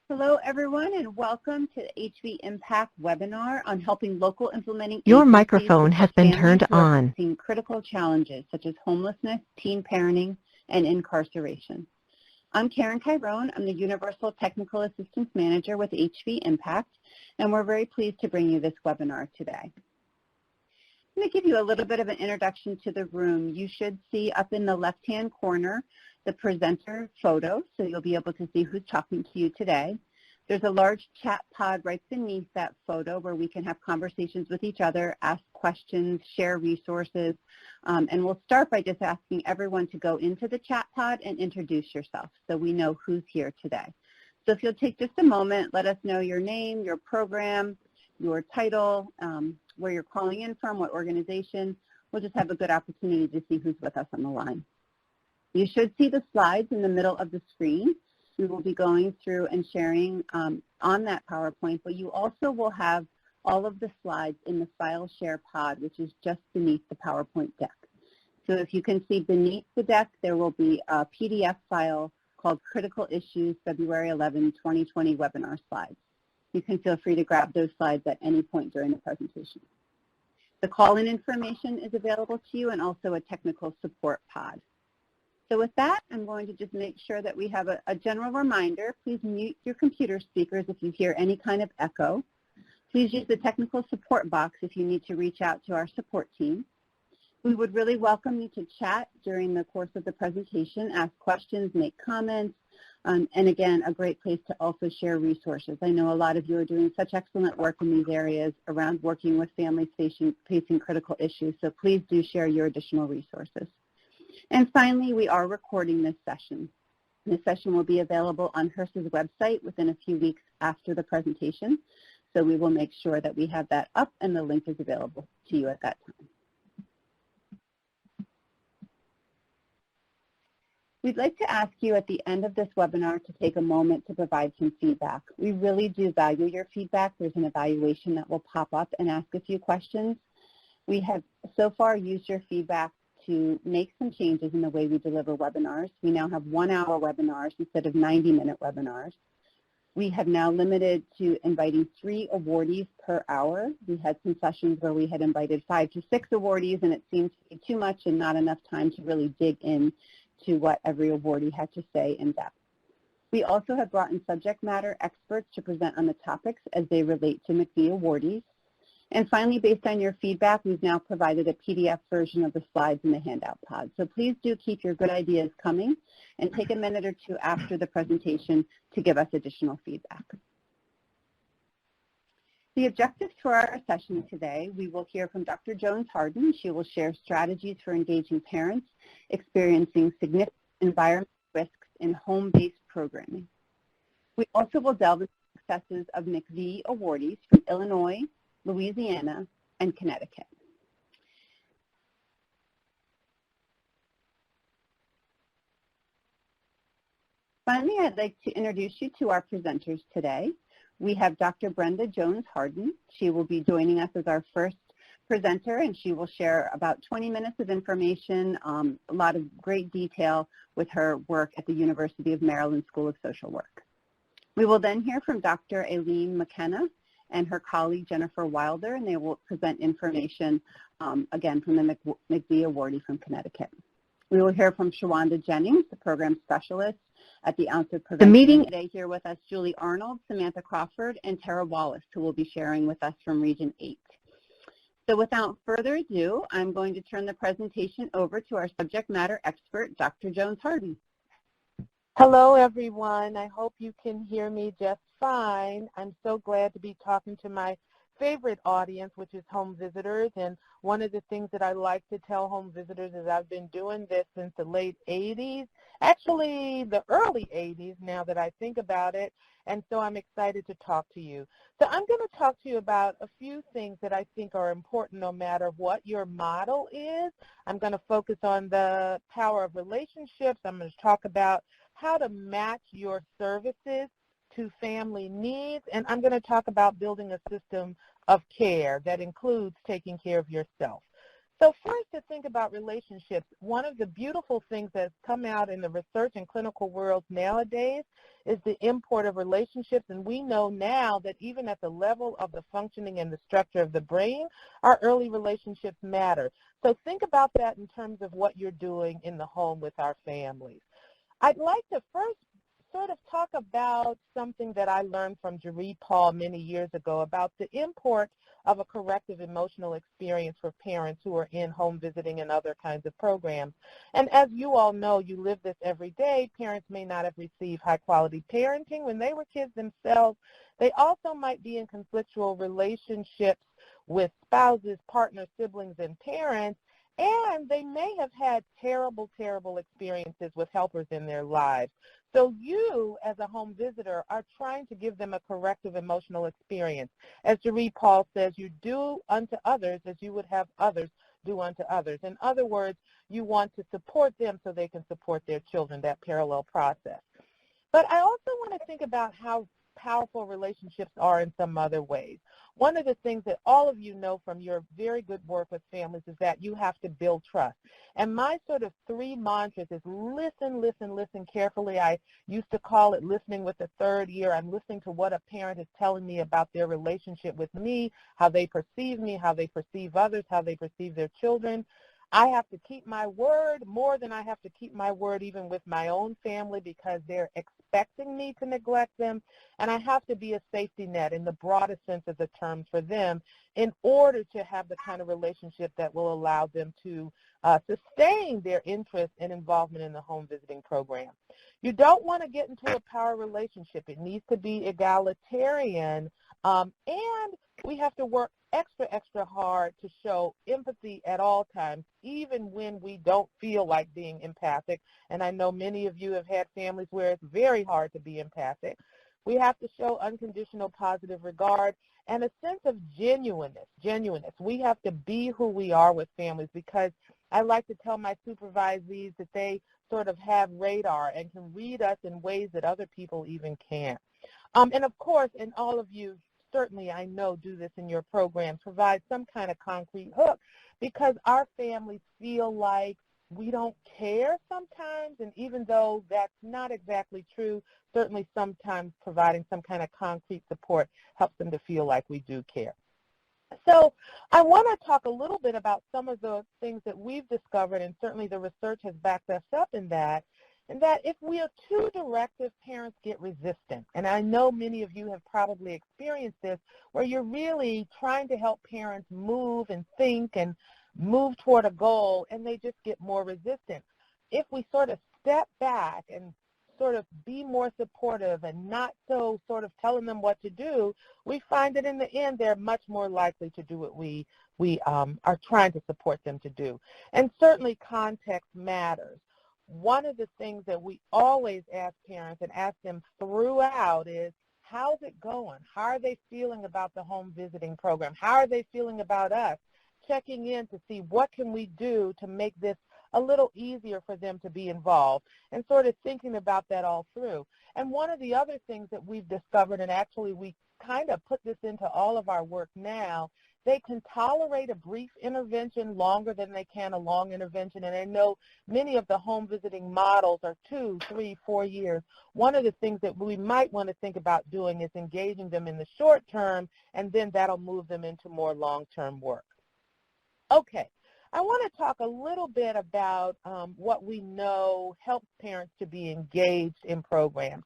Hello, everyone, and welcome to the HV Impact webinar on helping local implementing Your agencies microphone has been families turned who are on. facing critical challenges such as homelessness, teen parenting, and incarceration. I'm Karen Kyrone. I'm the Universal Technical Assistance Manager with HV Impact, and we're very pleased to bring you this webinar today. I'm going to give you a little bit of an introduction to the room. You should see up in the left-hand corner the presenter photo, so you'll be able to see who's talking to you today. There's a large chat pod right beneath that photo where we can have conversations with each other, ask questions, share resources, and we'll start by just asking everyone to go into the chat pod and introduce yourself so we know who's here today. So if you'll take just a moment, let us know your name, your program, your title, where you're calling in from, what organization. We'll just have a good opportunity to see who's with us on the line. You should see the slides in the middle of the screen. We will be going through and sharing on that PowerPoint, but you also will have all of the slides in the file share pod, which is just beneath the PowerPoint deck. So if you can see beneath the deck, there will be a PDF file called Critical Issues February 11, 2020 Webinar Slides. You can feel free to grab those slides at any point during the presentation. The call-in information is available to you and also a technical support pod. So with that, I'm going to just make sure that we have a general reminder. Please mute your computer speakers if you hear any kind of echo. Please use the technical support box if you need to reach out to our support team. We would really welcome you to chat during the course of the presentation, ask questions, make comments, and again, a great place to also share resources. I know a lot of you are doing such excellent work in these areas around working with families facing critical issues, so please do share your additional resources. And finally, we are recording this session. This session will be available on HRSA's website within a few weeks after the presentation, so we will make sure that we have that up and the link is available to you at that time. We'd like to ask you at the end of this webinar to take a moment to provide some feedback. We really do value your feedback. There's an evaluation that will pop up and ask a few questions. We have so far used your feedback to make some changes in the way we deliver webinars. We now have 1-hour webinars instead of 90-minute webinars. We have now limited to inviting 3 awardees per hour. We had some sessions where we had invited 5 to 6 awardees, and it seemed to be too much and not enough time to really dig in to what every awardee had to say in depth. We also have brought in subject matter experts to present on the topics as they relate to McVie awardees. And finally, based on your feedback, we've now provided a PDF version of the slides in the handout pod. So please do keep your good ideas coming and take a minute or two after the presentation to give us additional feedback. The objectives for our session today, we will hear from Dr. Jones-Harden. She will share strategies for engaging parents experiencing significant environmental risks in home-based programming. We also will delve into the successes of McVie awardees from Illinois, Louisiana, and Connecticut. Finally, I'd like to introduce you to our presenters today. We have Dr. Brenda Jones-Harden. She will be joining us as our first presenter, and she will share about 20 minutes of information, a lot of great detail with her work at the University of Maryland School of Social Work. We will then hear from Dr. Aileen McKenna and her colleague Jennifer Wilder, and they will present information, again, from the McVie awardee from Connecticut. We will hear from Shawanda Jennings, the program specialist at the Ounce of Prevention. Today here with us, Julie Arnold, Samantha Crawford, and Tara Wallace, who will be sharing with us from Region 8. So without further ado, I'm going to turn the presentation over to our subject matter expert, Dr. Jones-Harden. Hello, everyone. I hope you can hear me just fine. I'm so glad to be talking to my favorite audience, which is home visitors. And one of the things that I like to tell home visitors is I've been doing this since the late 80s, actually the early 80s now that I think about it. And so I'm excited to talk to you. So I'm going to talk to you about a few things that I think are important no matter what your model is. I'm going to focus on the power of relationships. I'm going to talk about how to match your services to family needs, and I'm going to talk about building a system of care that includes taking care of yourself. So first, to think about relationships, one of the beautiful things that's come out in the research and clinical world nowadays is the import of relationships, and we know now that even at the level of the functioning and the structure of the brain, our early relationships matter. So think about that in terms of what you're doing in the home with our families. I'd like to first sort of talk about something that I learned from Jeree Paul many years ago about the import of a corrective emotional experience for parents who are in home visiting and other kinds of programs. And as you all know, you live this every day. Parents may not have received high-quality parenting when they were kids themselves. They also might be in conflictual relationships with spouses, partners, siblings, and parents, and they may have had terrible, terrible experiences with helpers in their lives. So you, as a home visitor, are trying to give them a corrective emotional experience. As Jeree Paul says, you do unto others as you would have others do unto others. In other words, you want to support them so they can support their children, that parallel process. But I also want to think about how powerful relationships are in some other ways. One of the things that all of you know from your very good work with families is that you have to build trust. And my sort of 3 mantras is listen, listen, listen carefully. I used to call it listening with the third ear. I'm listening to what a parent is telling me about their relationship with me, how they perceive me, how they perceive others, how they perceive their children. I have to keep my word more than I have to keep my word even with my own family because they're expecting me to neglect them. And I have to be a safety net in the broadest sense of the term for them in order to have the kind of relationship that will allow them to sustain their interest and involvement in the home visiting program. You don't want to get into a power relationship. It needs to be egalitarian, and we have to work extra, extra hard to show empathy at all times, even when we don't feel like being empathic. And I know many of you have had families where it's very hard to be empathic. We have to show unconditional positive regard and a sense of genuineness. We have to be who we are with families because I like to tell my supervisees that they sort of have radar and can read us in ways that other people even can't. And of course, and all of you certainly I know do this in your program, provide some kind of concrete hook because our families feel like we don't care sometimes, and even though that's not exactly true, certainly sometimes providing some kind of concrete support helps them to feel like we do care. So I want to talk a little bit about some of the things that we've discovered, and certainly the research has backed us up in that, and that if we are too directive, parents get resistant. And I know many of you have probably experienced this, where you're really trying to help parents move and think and move toward a goal, and they just get more resistant. If we sort of step back and sort of be more supportive and not so sort of telling them what to do, we find that in the end they're much more likely to do what we are trying to support them to do. And certainly context matters. One of the things that we always ask parents and ask them throughout is, how's it going? How are they feeling about the home visiting program? How are they feeling about us? Checking in to see what can we do to make this a little easier for them to be involved, and sort of thinking about that all through. And one of the other things that we've discovered, and actually we kind of put this into all of our work now, they can tolerate a brief intervention longer than they can a long intervention. And I know many of the home visiting models are 2, 3, 4 years. One of the things that we might want to think about doing is engaging them in the short term, and then that'll move them into more long-term work. Okay, I want to talk a little bit about what we know helps parents to be engaged in programs.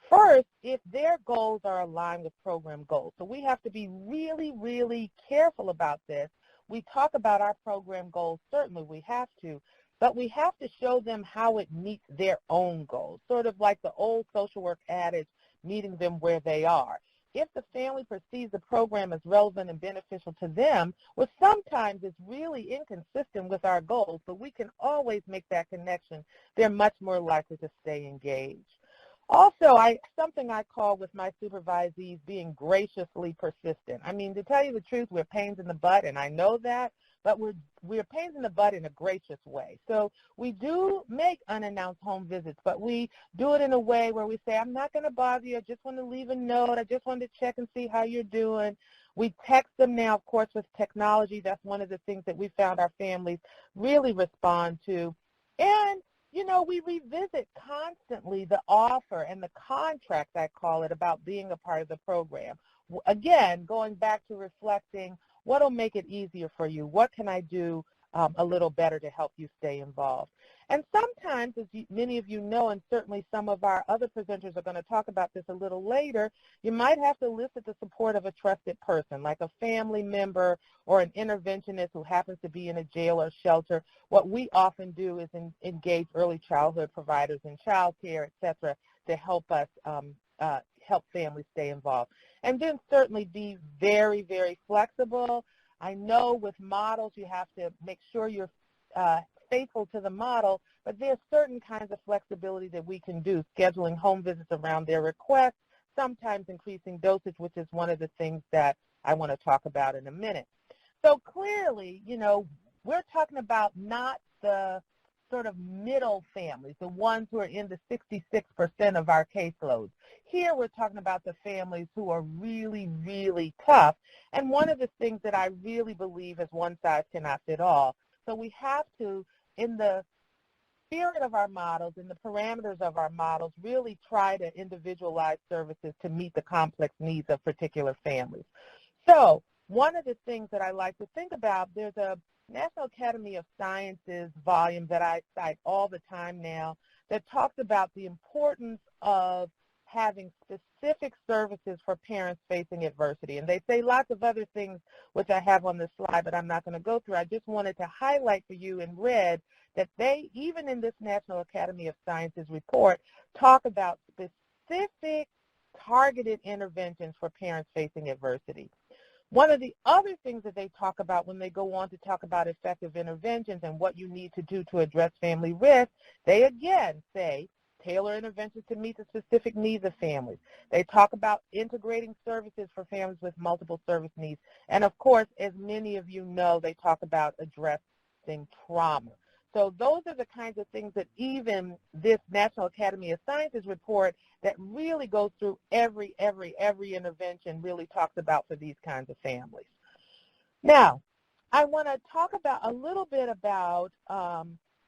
First, if their goals are aligned with program goals. So we have to be really, really careful about this. We talk about our program goals, certainly we have to, but we have to show them how it meets their own goals, sort of like the old social work adage, meeting them where they are. If the family perceives the program as relevant and beneficial to them, which sometimes is really inconsistent with our goals, but we can always make that connection, they're much more likely to stay engaged. Also, something I call with my supervisees being graciously persistent. I mean, to tell you the truth, we're pains in the butt, and I know that, but we're pains in the butt in a gracious way. So we do make unannounced home visits, but we do it in a way where we say, I'm not going to bother you. I just want to leave a note. I just wanted to check and see how you're doing. We text them now, of course, with technology. That's one of the things that we found our families really respond to. And, you know, we revisit constantly the offer and the contract, I call it, about being a part of the program. Again, going back to reflecting, what will make it easier for you? What can I do a little better to help you stay involved? And sometimes, as many of you know, and certainly some of our other presenters are going to talk about this a little later, you might have to elicit the support of a trusted person, like a family member or an interventionist who happens to be in a jail or shelter. What we often do is engage early childhood providers in child care, et cetera, to help us help families stay involved. And then certainly be very, very flexible. I know with models you have to make sure you're faithful to the model, but there's certain kinds of flexibility that we can do, scheduling home visits around their requests, sometimes increasing dosage, which is one of the things that I want to talk about in a minute. So clearly, you know, we're talking about not the sort of middle families, the ones who are in the 66% of our caseloads. Here we're talking about the families who are really, really tough. And one of the things that I really believe is one size cannot fit all. So we have to, in the spirit of our models, in the parameters of our models, really try to individualize services to meet the complex needs of particular families. So one of the things that I like to think about, there's a National Academy of Sciences volume that I cite all the time now that talks about the importance of having specific services for parents facing adversity. And they say lots of other things, which I have on the slide, but I'm not going to go through. I just wanted to highlight for you in red that they, even in this National Academy of Sciences report, talk about specific targeted interventions for parents facing adversity. One of the other things that they talk about when they go on to talk about effective interventions and what you need to do to address family risk, they again say tailor interventions to meet the specific needs of families. They talk about integrating services for families with multiple service needs. And of course, as many of you know, they talk about addressing trauma. So those are the kinds of things that even this National Academy of Sciences report that really goes through every intervention really talks about for these kinds of families. Now, I want to talk about a little bit about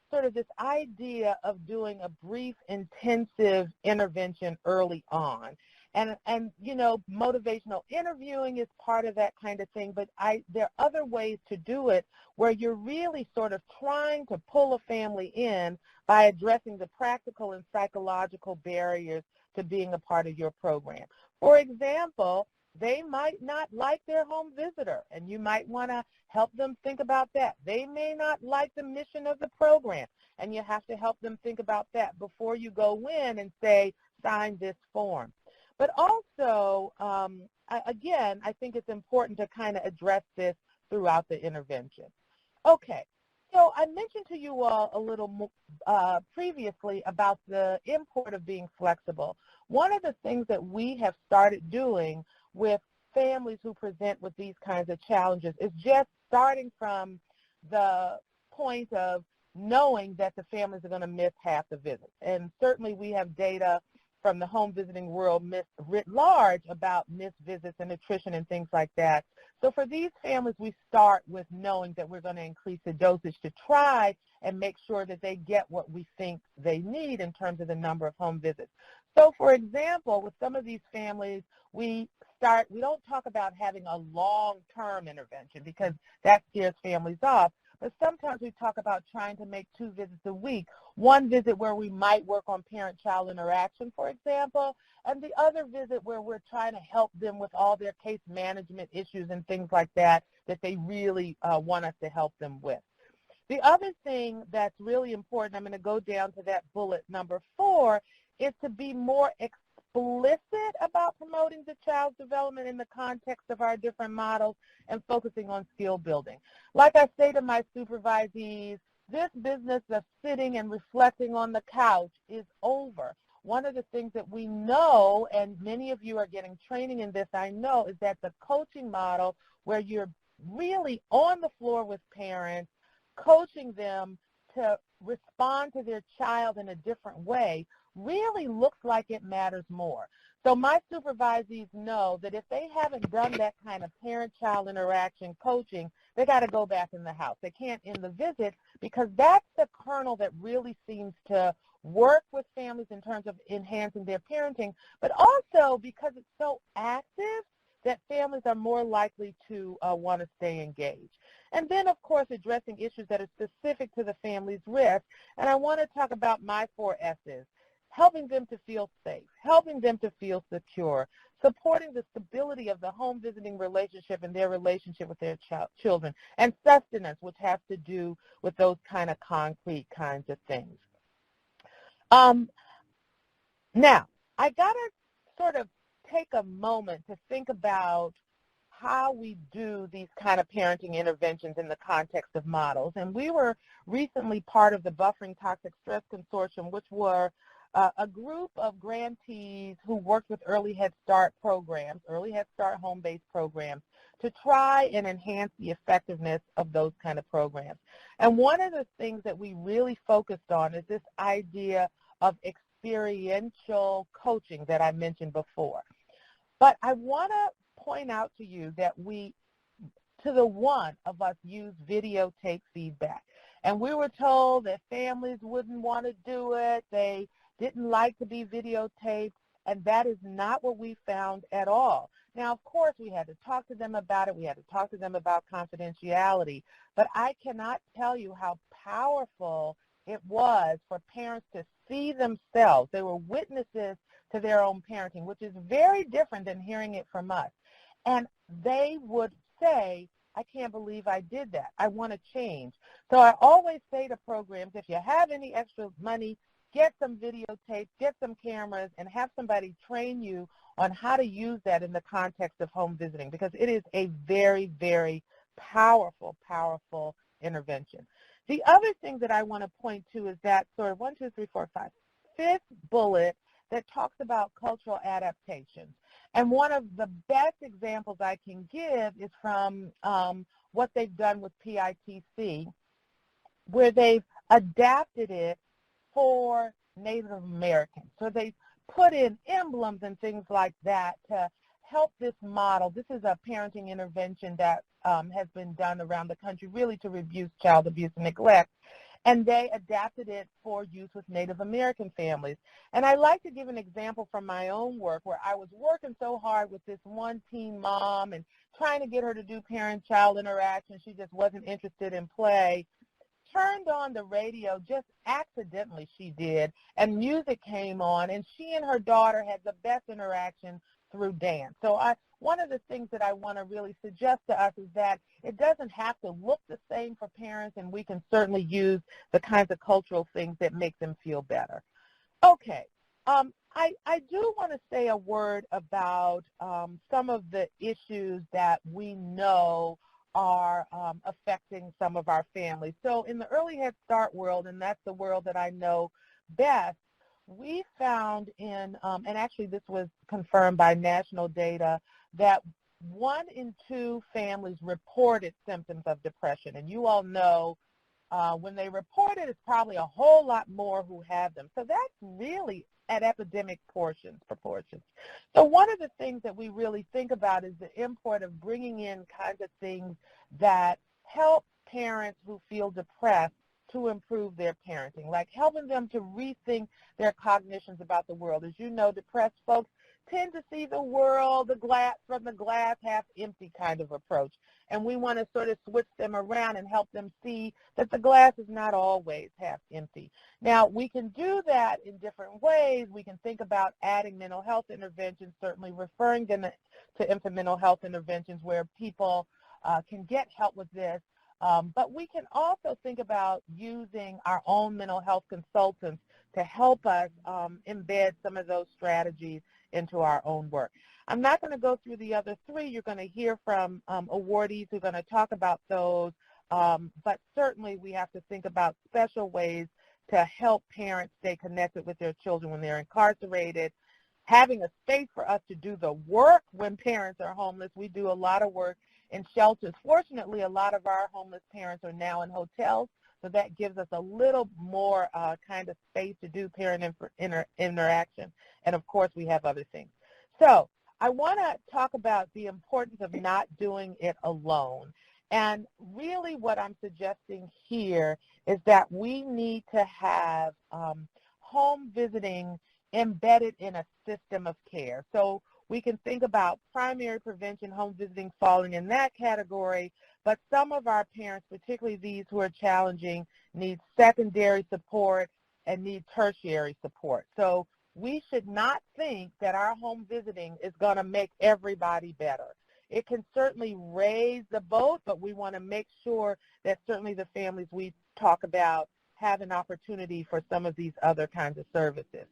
sort of this idea of doing a brief intensive intervention early on. And you know, motivational interviewing is part of that kind of thing, but there are other ways to do it where you're really sort of trying to pull a family in by addressing the practical and psychological barriers to being a part of your program. For example, they might not like their home visitor, and you might want to help them think about that. They may not like the mission of the program, and you have to help them think about that before you go in and say, sign this form. But also, again, I think it's important to kind of address this throughout the intervention. Okay, so I mentioned to you all a little previously about the import of being flexible. One of the things that we have started doing with families who present with these kinds of challenges is just starting from the point of knowing that the families are going to miss half the visits. And certainly we have data from the home visiting world writ large about missed visits and attrition and things like that. So for these families, we start with knowing that we're going to increase the dosage to try and make sure that they get what we think they need in terms of the number of home visits. So for example, with some of these families, we don't talk about having a long-term intervention because that scares families off. But sometimes we talk about trying to make 2 visits a week. One visit where we might work on parent-child interaction, for example, and the other visit where we're trying to help them with all their case management issues and things like that that they really want us to help them with. The other thing that's really important, I'm going to go down to that bullet number 4, is to be more explicit about promoting the child's development in the context of our different models and focusing on skill building. Like I say to my supervisees, this business of sitting and reflecting on the couch is over. One of the things that we know, and many of you are getting training in this, I know, is that the coaching model where you're really on the floor with parents, coaching them to respond to their child in a different way really looks like it matters more. So my supervisees know that if they haven't done that kind of parent-child interaction coaching, they got to go back in the house. They can't end the visit because that's the kernel that really seems to work with families in terms of enhancing their parenting, but also because it's so active that families are more likely to want to stay engaged. And then, of course, addressing issues that are specific to the family's risk. And I want to talk about my 4 S's. Helping them to feel safe, helping them to feel secure, supporting the stability of the home visiting relationship and their relationship with their children, and sustenance, which has to do with those kind of concrete kinds of things. Now, I got to sort of take a moment to think about how we do these kind of parenting interventions in the context of models. And we were recently part of the Buffering Toxic Stress Consortium, which were a group of grantees who worked with early Head Start programs, early Head Start home-based programs, to try and enhance the effectiveness of those kind of programs. And one of the things that we really focused on is this idea of experiential coaching that I mentioned before. But I want to point out to you that one of us use videotape feedback. And we were told that families wouldn't want to do it. They didn't like to be videotaped, and that is not what we found at all. Now, of course, we had to talk to them about it. We had to talk to them about confidentiality, but I cannot tell you how powerful it was for parents to see themselves. They were witnesses to their own parenting, which is very different than hearing it from us. And they would say, I can't believe I did that. I want to change. So I always say to programs, if you have any extra money, get some videotapes, get some cameras, and have somebody train you on how to use that in the context of home visiting, because it is a very, very powerful, powerful intervention. The other thing that I want to point to is that sort of 5th bullet that talks about cultural adaptation. And one of the best examples I can give is from what they've done with PITC, where they've adapted it for Native Americans. So they put in emblems and things like that to help this model. This is a parenting intervention that has been done around the country really to reduce child abuse and neglect. And they adapted it for use with Native American families. And I like to give an example from my own work where I was working so hard with this one teen mom and trying to get her to do parent-child interaction. She just wasn't interested in play. Turned on the radio, just accidentally she did, and music came on, and she and her daughter had the best interaction through dance. So one of the things that I want to really suggest to us is that it doesn't have to look the same for parents, and we can certainly use the kinds of cultural things that make them feel better. Okay, I do want to say a word about some of the issues that we know are affecting some of our families. So in the early Head Start world, and that's the world that I know best, we found and actually this was confirmed by national data, that 1 in 2 families reported symptoms of depression. And you all know when they report it, it's probably a whole lot more who have them. So that's really at epidemic proportions. So one of the things that we really think about is the import of bringing in kinds of things that help parents who feel depressed to improve their parenting, like helping them to rethink their cognitions about the world. As you know, depressed folks tend to see the world from the glass half empty kind of approach. And we want to sort of switch them around and help them see that the glass is not always half empty. Now, we can do that in different ways. We can think about adding mental health interventions, certainly referring them to infant mental health interventions where people can get help with this. But we can also think about using our own mental health consultants to help us embed some of those strategies into our own work. I'm not going to go through the other 3. You're going to hear from awardees who are going to talk about those, but certainly we have to think about special ways to help parents stay connected with their children when they're incarcerated, having a space for us to do the work when parents are homeless. We do a lot of work in shelters. Fortunately, a lot of our homeless parents are now in hotels, So that gives us a little more kind of space to do parent interaction. And of course, we have other things. So I want to talk about the importance of not doing it alone. And really what I'm suggesting here is that we need to have home visiting embedded in a system of care. So we can think about primary prevention, home visiting falling in that category, but some of our parents, particularly these who are challenging, need secondary support and need tertiary support. So we should not think that our home visiting is going to make everybody better. It can certainly raise the boat, but we want to make sure that certainly the families we talk about have an opportunity for some of these other kinds of services.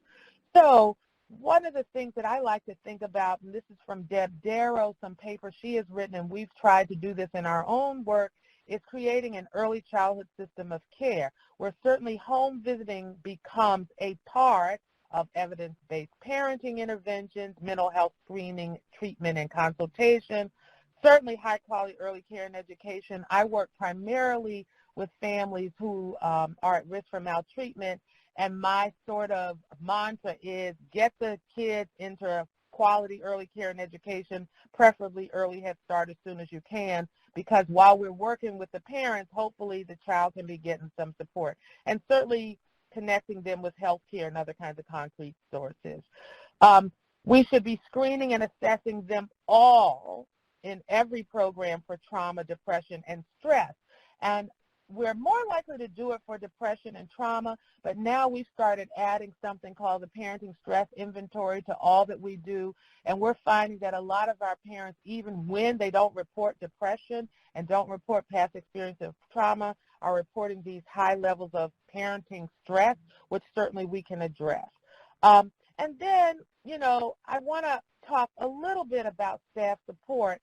So one of the things that I like to think about, and this is from Deb Darrow, some paper she has written, and we've tried to do this in our own work, is creating an early childhood system of care, where certainly home visiting becomes a part of evidence-based parenting interventions, mental health screening, treatment, and consultation, certainly high-quality early care and education. I work primarily with families who are at risk for maltreatment, and my sort of mantra is get the kids into quality early care and education, preferably early Head Start as soon as you can, because while we're working with the parents, hopefully the child can be getting some support. And certainly connecting them with health care and other kinds of concrete sources. We should be screening and assessing them all in every program for trauma, depression, and stress. And we're more likely to do it for depression and trauma, but now we've started adding something called the Parenting Stress Inventory to all that we do, and we're finding that a lot of our parents, even when they don't report depression and don't report past experience of trauma, are reporting these high levels of parenting stress, which certainly we can address. And then, you know, I want to talk a little bit about staff support.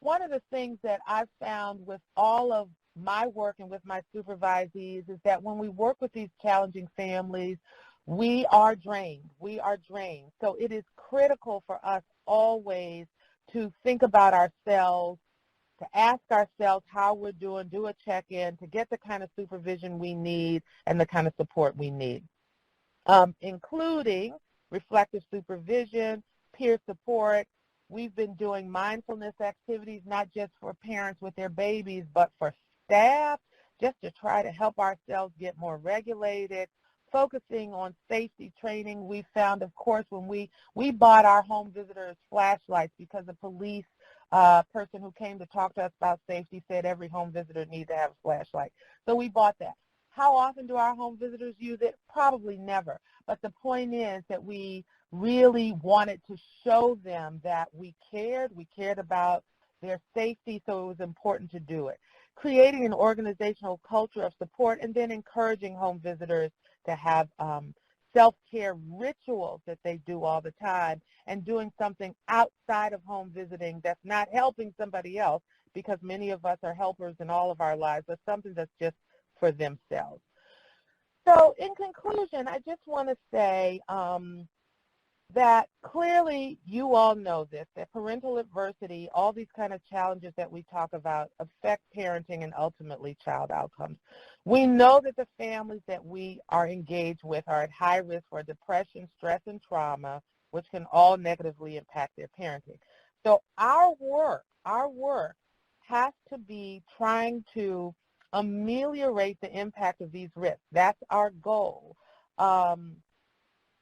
One of the things that I've found with all of my work and with my supervisees is that when we work with these challenging families, we are drained. We are drained. So it is critical for us always to think about ourselves, to ask ourselves how we're doing, do a check-in, to get the kind of supervision we need and the kind of support we need, including reflective supervision, peer support. We've been doing mindfulness activities, not just for parents with their babies, but for staff, just to try to help ourselves get more regulated, focusing on safety training. We found, of course, when we bought our home visitors flashlights because a police person who came to talk to us about safety said every home visitor needs to have a flashlight. So we bought that. How often do our home visitors use it? Probably never. But the point is that we really wanted to show them that we cared about their safety, so it was important to do it. Creating an organizational culture of support, and then encouraging home visitors to have self-care rituals that they do all the time, and doing something outside of home visiting that's not helping somebody else, because many of us are helpers in all of our lives, but something that's just for themselves. So in conclusion, I just want to say that clearly you all know this, that parental adversity, all these kind of challenges that we talk about affect parenting and ultimately child outcomes. We know that the families that we are engaged with are at high risk for depression, stress, and trauma, which can all negatively impact their parenting. So our work has to be trying to ameliorate the impact of these risks. That's our goal.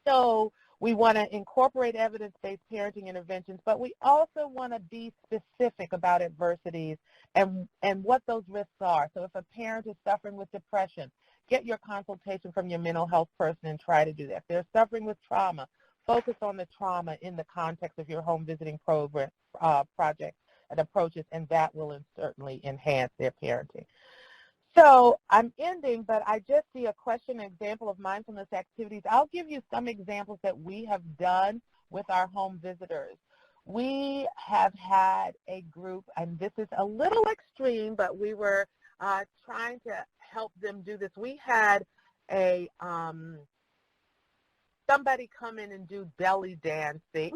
So we want to incorporate evidence-based parenting interventions, but we also want to be specific about adversities and what those risks are. So if a parent is suffering with depression, get your consultation from your mental health person and try to do that. If they're suffering with trauma, focus on the trauma in the context of your home visiting program, project and approaches, and that will certainly enhance their parenting. So I'm ending, but I just see a question, an example of mindfulness activities. I'll give you some examples that we have done with our home visitors. We have had a group, and this is a little extreme, but we were trying to help them do this. We had a somebody come in and do belly dancing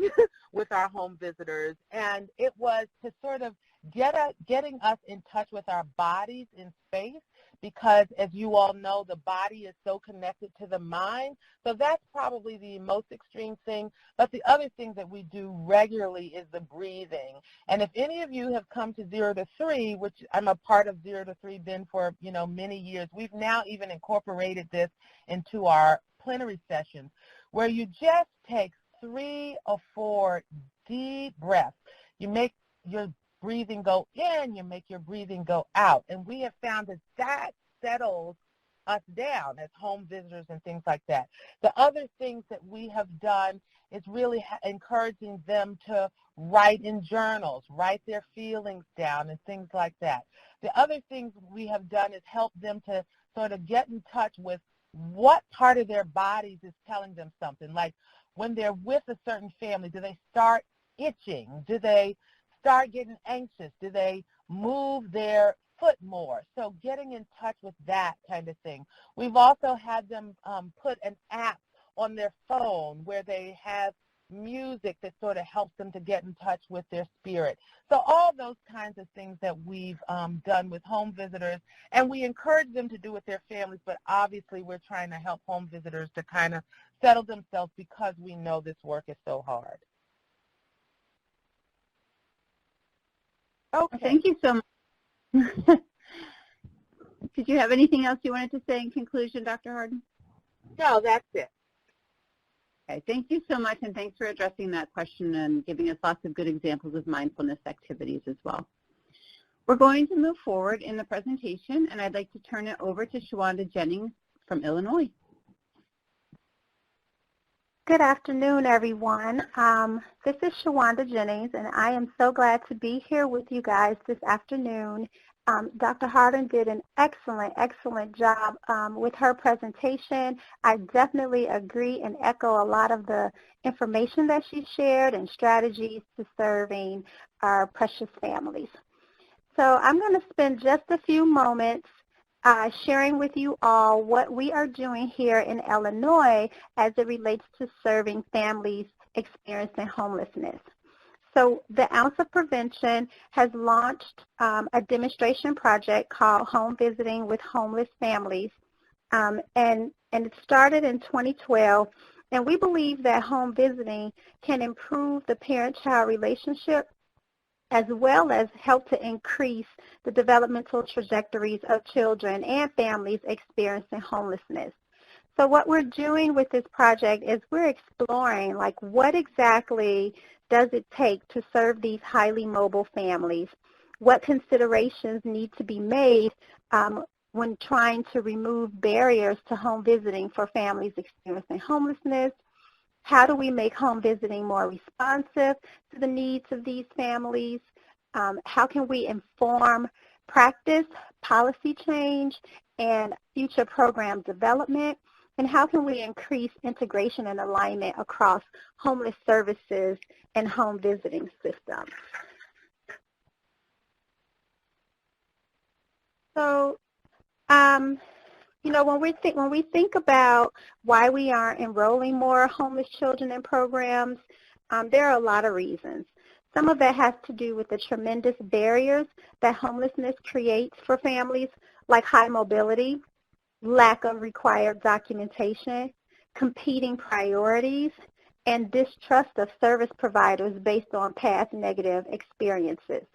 with our home visitors, and it was to sort of getting us in touch with our bodies in space, because, as you all know, the body is so connected to the mind. So that's probably the most extreme thing. But the other thing that we do regularly is the breathing. And if any of you have come to 0 to 3, which I'm a part of 0 to 3, been for, many years, we've now even incorporated this into our plenary sessions, where you just take 3 or 4 deep breaths. You make your breathing go in, you make your breathing go out. And we have found that that settles us down as home visitors and things like that. The other things that we have done is really encouraging them to write in journals, write their feelings down and things like that. The other things we have done is help them to sort of get in touch with what part of their bodies is telling them something. Like when they're with a certain family, do they start itching? Do they start getting anxious? Do they move their foot more? So getting in touch with that kind of thing. We've also had them put an app on their phone where they have music that sort of helps them to get in touch with their spirit. So all those kinds of things that we've done with home visitors, and we encourage them to do with their families, but obviously we're trying to help home visitors to kind of settle themselves because we know this work is so hard. Okay. Thank you so much. Did you have anything else you wanted to say in conclusion, Dr. Harden? No, that's it. Okay, thank you so much, and thanks for addressing that question and giving us lots of good examples of mindfulness activities as well. We're going to move forward in the presentation, and I'd like to turn it over to Shawanda Jennings from Illinois. Good afternoon, everyone. This is Shawanda Jennings, and I am so glad to be here with you guys this afternoon. Dr. Harden did an excellent job with her presentation. I definitely agree and echo a lot of the information that she shared and strategies to serving our precious families. So I'm going to spend just a few moments sharing with you all what we are doing here in Illinois as it relates to serving families experiencing homelessness. So the Ounce of Prevention has launched a demonstration project called Home Visiting with Homeless Families, and it started in 2012. And we believe that home visiting can improve the parent-child relationship as well as help to increase the developmental trajectories of children and families experiencing homelessness. So what we're doing with this project is we're exploring, like, what exactly does it take to serve these highly mobile families? What considerations need to be made when trying to remove barriers to home visiting for families experiencing homelessness? How do we make home visiting more responsive to the needs of these families? How can we inform practice, policy change, and future program development? And how can we increase integration and alignment across homeless services and home visiting systems? So, when we think about why we aren't enrolling more homeless children in programs, there are a lot of reasons. Some of that has to do with the tremendous barriers that homelessness creates for families, like high mobility, lack of required documentation, competing priorities, and distrust of service providers based on past negative experiences.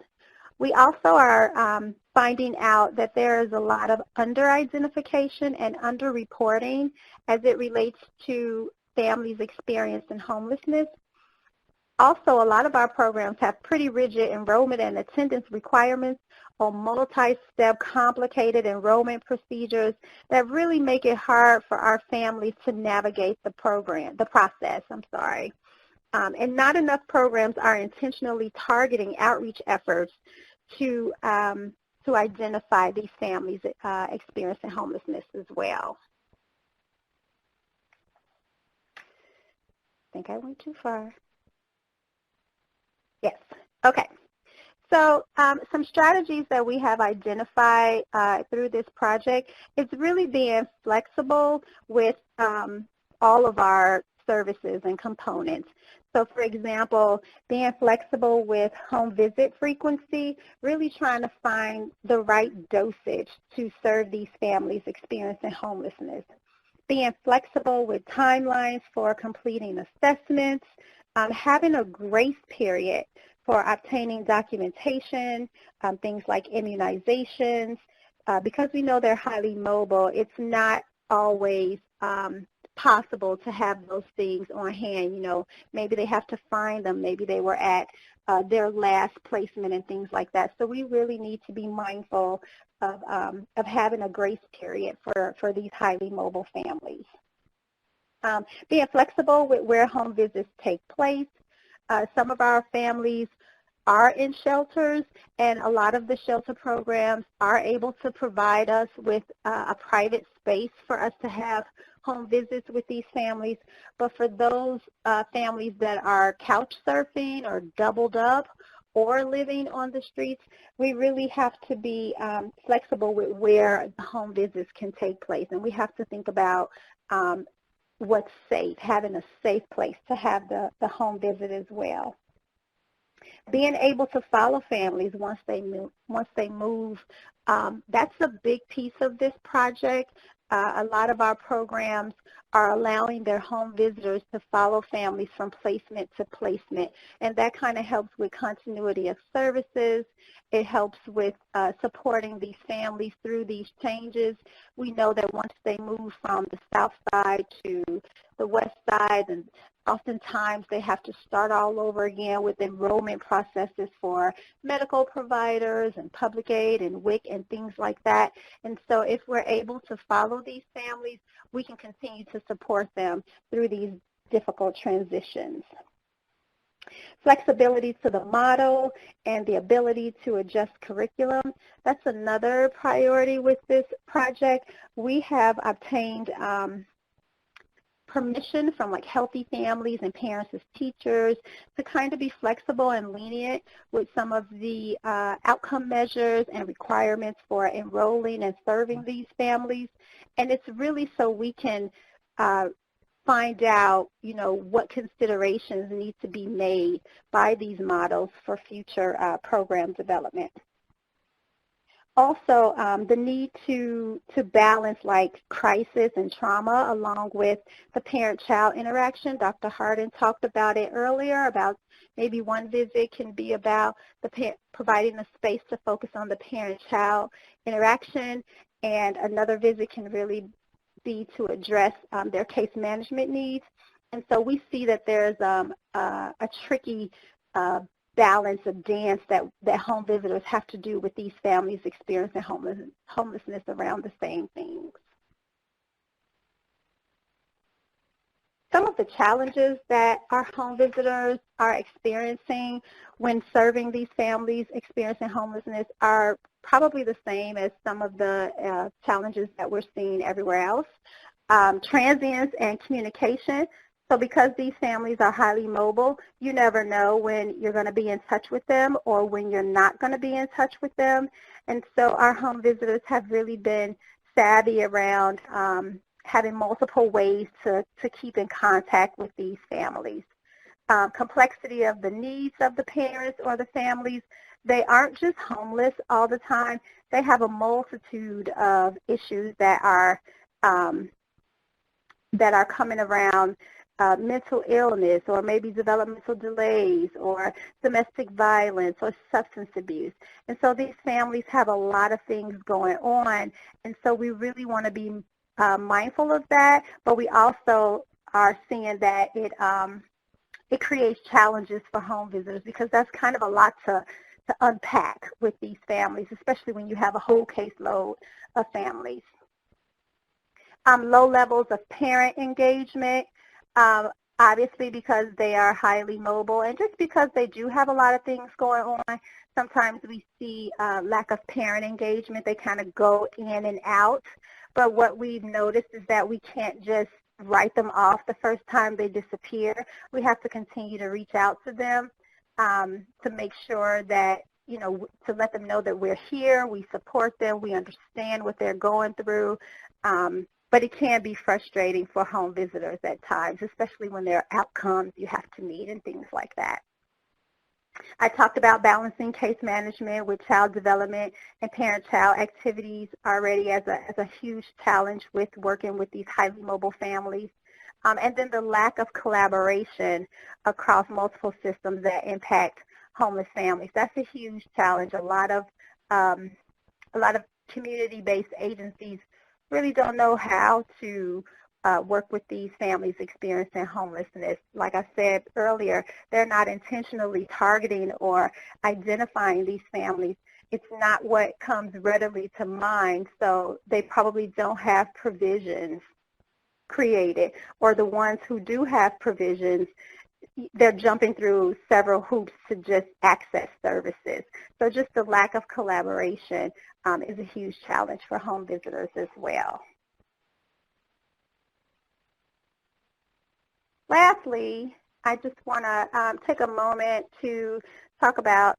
We also are finding out that there is a lot of under-identification and under-reporting as it relates to families experiencing homelessness. Also, a lot of our programs have pretty rigid enrollment and attendance requirements or multi-step complicated enrollment procedures that really make it hard for our families to navigate the process. And not enough programs are intentionally targeting outreach efforts to identify these families experiencing homelessness as well. I think I went too far. Yes. Okay. So some strategies that we have identified through this project is really being flexible with all of our services and components. So for example, being flexible with home visit frequency, really trying to find the right dosage to serve these families experiencing homelessness. Being flexible with timelines for completing assessments, having a grace period for obtaining documentation, things like immunizations. Because we know they're highly mobile, it's not always possible to have those things on hand. You know, maybe they have to find them. Maybe they were at their last placement and things like that. So we really need to be mindful of having a grace period for these highly mobile families. Being flexible with where home visits take place. Some of our families are in shelters, and a lot of the shelter programs are able to provide us with a private space for us to have home visits with these families. But for those families that are couch surfing or doubled up or living on the streets, we really have to be flexible with where the home visits can take place. And we have to think about what's safe, having a safe place to have the home visit as well. Being able to follow families once they move, that's a big piece of this project. A lot of our programs are allowing their home visitors to follow families from placement to placement, and that kind of helps with continuity of services. It helps with supporting these families through these changes. We know that once they move from the south side to the west side, and oftentimes they have to start all over again with enrollment processes for medical providers and public aid and WIC and things like that. And so if we're able to follow these families, we can continue to support them through these difficult transitions. Flexibility to the model and the ability to adjust curriculum. That's another priority with this project. We have obtained permission from like Healthy Families and parents as teachers to kind of be flexible and lenient with some of the outcome measures and requirements for enrolling and serving these families. And it's really so we can find out, you know, what considerations need to be made by these models for future program development. Also, the need to balance like crisis and trauma along with the parent-child interaction. Dr. Hardin talked about it earlier, about maybe one visit can be about providing a space to focus on the parent-child interaction, and another visit can really be to address their case management needs. And so we see that there's a tricky balance of dance that home visitors have to do with these families experiencing homelessness around the same things. Some of the challenges that our home visitors are experiencing when serving these families experiencing homelessness are probably the same as some of the challenges that we're seeing everywhere else. Transience and communication. So because these families are highly mobile, you never know when you're going to be in touch with them or when you're not going to be in touch with them. And so our home visitors have really been savvy around having multiple ways to keep in contact with these families. Complexity of the needs of the parents or the families. They aren't just homeless all the time. They have a multitude of issues that are coming around. Mental illness, or maybe developmental delays, or domestic violence, or substance abuse. And so these families have a lot of things going on, and so we really want to be mindful of that, but we also are seeing that it creates challenges for home visitors, because that's kind of a lot to unpack with these families, especially when you have a whole caseload of families. Low levels of parent engagement. Obviously because they are highly mobile and just because they do have a lot of things going on, sometimes we see lack of parent engagement. They kind of go in and out. But what we've noticed is that we can't just write them off the first time they disappear. We have to continue to reach out to them to make sure that, you know, to let them know that we're here, we support them, we understand what they're going through. but it can be frustrating for home visitors at times, especially when there are outcomes you have to meet and things like that. I talked about balancing case management with child development and parent-child activities already as a huge challenge with working with these highly mobile families. And then the lack of collaboration across multiple systems that impact homeless families. That's a huge challenge. A lot of community-based agencies really don't know how to work with these families experiencing homelessness. Like I said earlier, they're not intentionally targeting or identifying these families. It's not what comes readily to mind, so they probably don't have provisions created, or the ones who do have provisions, they're jumping through several hoops to just access services. So just the lack of collaboration is a huge challenge for home visitors as well. Lastly, I just want to take a moment to talk about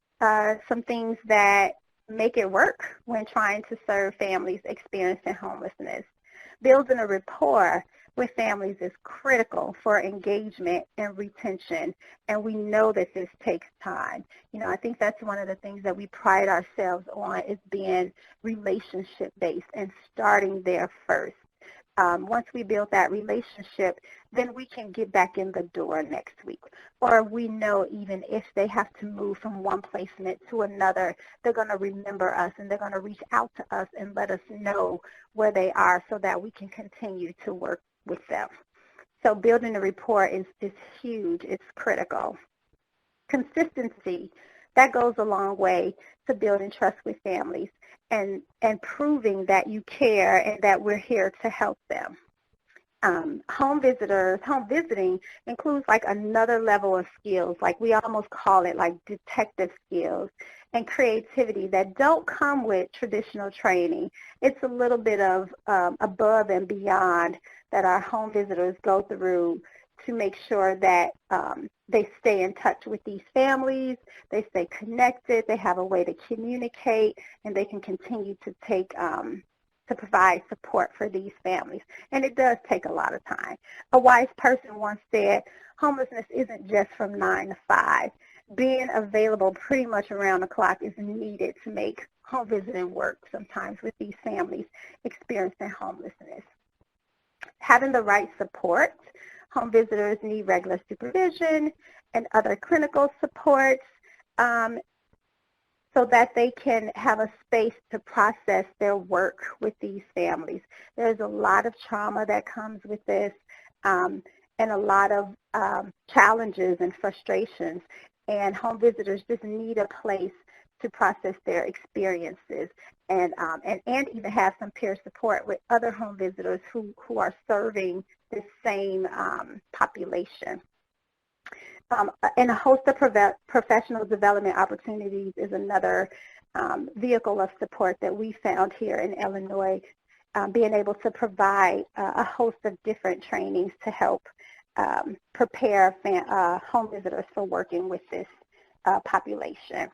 some things that make it work when trying to serve families experiencing homelessness. Building a rapport with families is critical for engagement and retention, and we know that this takes time. You know, I think that's one of the things that we pride ourselves on, is being relationship-based and starting there first. Once we build that relationship, then we can get back in the door next week. Or we know even if they have to move from one placement to another, they're going to remember us and they're going to reach out to us and let us know where they are so that we can continue to work with them. So building a rapport is huge. It's critical. Consistency, that goes a long way to building trust with families and proving that you care and that we're here to help them. Home visiting includes like another level of skills, like we almost call it like detective skills and creativity that don't come with traditional training. It's a little bit of above and beyond that our home visitors go through to make sure that they stay in touch with these families, they stay connected, they have a way to communicate, and they can continue to provide support for these families. And it does take a lot of time. A wise person once said, homelessness isn't just from 9 to 5. Being available pretty much around the clock is needed to make home visiting work sometimes with these families experiencing homelessness. Having the right support. Home visitors need regular supervision and other clinical supports so that they can have a space to process their work with these families. There's a lot of trauma that comes with this and a lot of challenges and frustrations, and home visitors just need a place to process their experiences and even have some peer support with other home visitors who are serving the same population. And a host of professional development opportunities is another vehicle of support that we found here in Illinois, being able to provide a host of different trainings to help prepare home visitors for working with this population.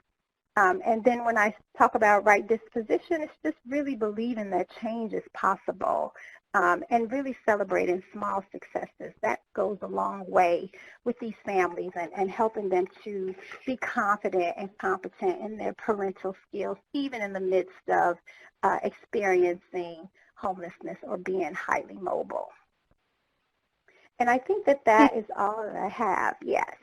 And then when I talk about right disposition, it's just really believing that change is possible and really celebrating small successes. That goes a long way with these families and helping them to be confident and competent in their parental skills, even in the midst of experiencing homelessness or being highly mobile. And I think that is all that I have, yes.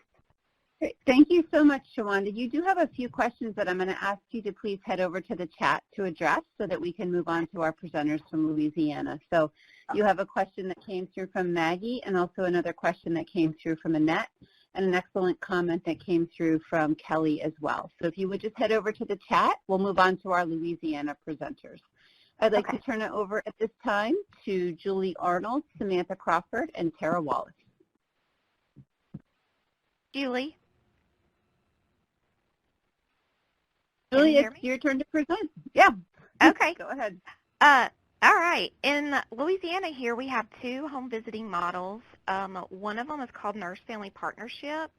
Great. Thank you so much, Shawanda. You do have a few questions that I'm going to ask you to please head over to the chat to address so that we can move on to our presenters from Louisiana. So you have a question that came through from Maggie and also another question that came through from Annette and an excellent comment that came through from Kelly as well. So if you would just head over to the chat, we'll move on to our Louisiana presenters. I'd like to turn it over at this time to Julie Arnold, Samantha Crawford, and Tara Wallace. Julie? Julie, it's your turn to present. Yeah. Okay. Go ahead. All right. In Louisiana here, we have 2 home visiting models. One of them is called Nurse Family Partnership.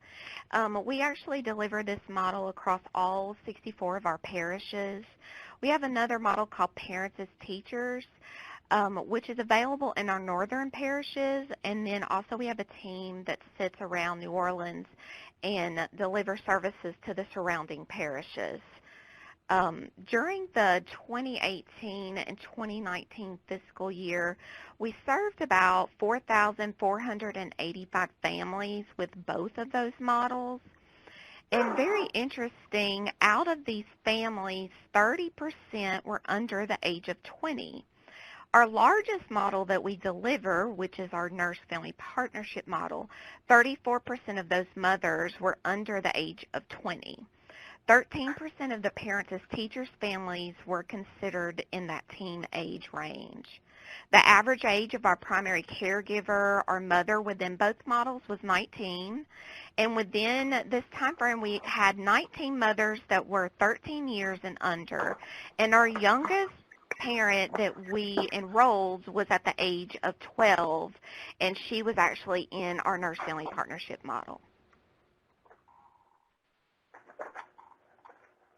We actually deliver this model across all 64 of our parishes. We have another model called Parents as Teachers. which is available in our northern parishes, and then also we have a team that sits around New Orleans and delivers services to the surrounding parishes. During the 2018 and 2019 fiscal year, we served about 4,485 families with both of those models. And very interesting, out of these families, 30% were under the age of 20. Our largest model that we deliver, which is our nurse-family partnership model, 34% of those mothers were under the age of 20. 13% of the parents as teachers' families were considered in that teen age range. The average age of our primary caregiver or mother within both models was 19, and within this time frame we had 19 mothers that were 13 years and under, and our youngest parent that we enrolled was at the age of 12, and she was actually in our nurse-family partnership model.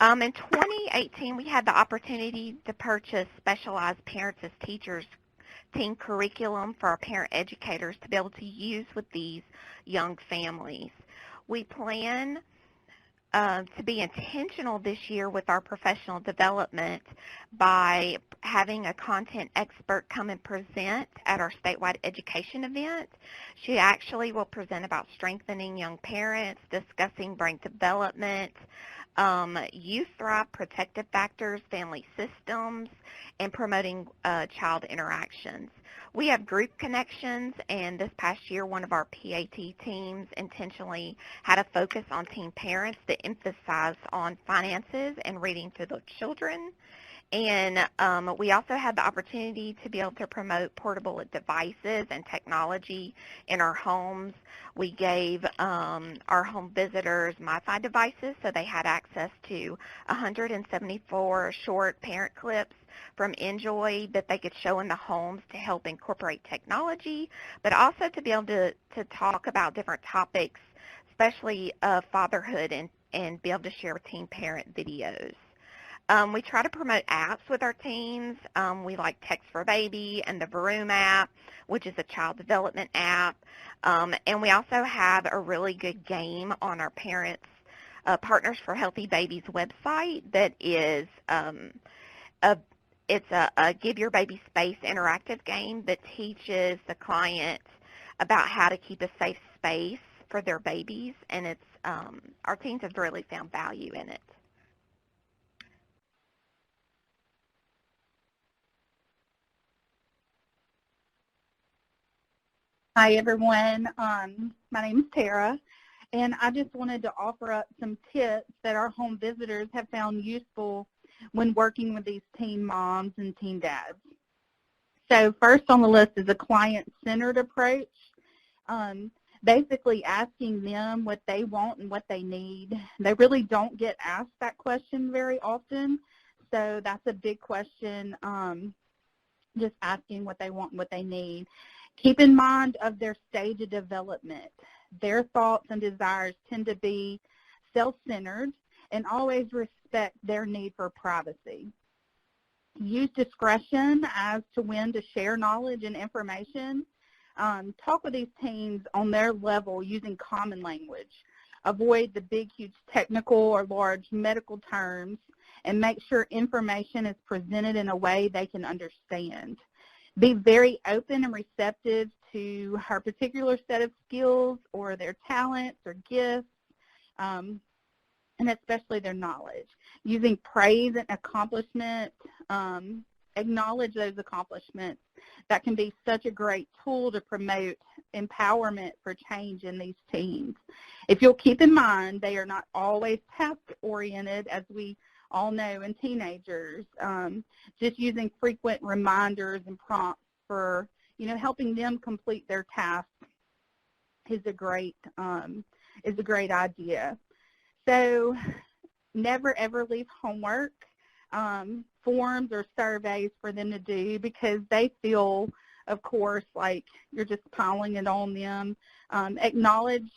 In 2018, we had the opportunity to purchase specialized Parents as Teachers teen curriculum for our parent educators to be able to use with these young families. We plan to be intentional this year with our professional development by having a content expert come and present at our statewide education event. She actually will present about strengthening young parents, discussing brain development, youth thrive, protective factors, family systems, and promoting child interactions. We have group connections, and this past year one of our PAT teams intentionally had a focus on teen parents that emphasized on finances and reading to the children. And we also had the opportunity to be able to promote portable devices and technology in our homes. We gave our home visitors MiFi devices, so they had access to 174 short parent clips from Enjoy that they could show in the homes to help incorporate technology, but also to be able to talk about different topics, especially fatherhood, and be able to share teen parent videos. We try to promote apps with our teens. We like Text for Baby and the Vroom app, which is a child development app. And we also have a really good game on our Parents Partners for Healthy Babies website that is it's a Give Your Baby Space interactive game that teaches the client about how to keep a safe space for their babies, and it's our teens have really found value in it. Hi, everyone. My name is Tara, and I just wanted to offer up some tips that our home visitors have found useful when working with these teen moms and teen dads. So first on the list is a client-centered approach, basically asking them what they want and what they need. They really don't get asked that question very often, so that's a big question, just asking what they want and what they need. Keep in mind of their stage of development. Their thoughts and desires tend to be self-centered, and always respect their need for privacy. Use discretion as to when to share knowledge and information. Talk with these teens on their level using common language. Avoid the big, huge technical or large medical terms, and make sure information is presented in a way they can understand. Be very open and receptive to her particular set of skills or their talents or gifts, and especially their knowledge. Using praise and accomplishment, acknowledge those accomplishments. That can be such a great tool to promote empowerment for change in these teens. If you'll keep in mind, they are not always task-oriented, as we all know in teenagers. Just using frequent reminders and prompts for, helping them complete their tasks is a great idea. So never ever leave homework, forms or surveys for them to do, because they feel, of course, like you're just piling it on them. Acknowledge,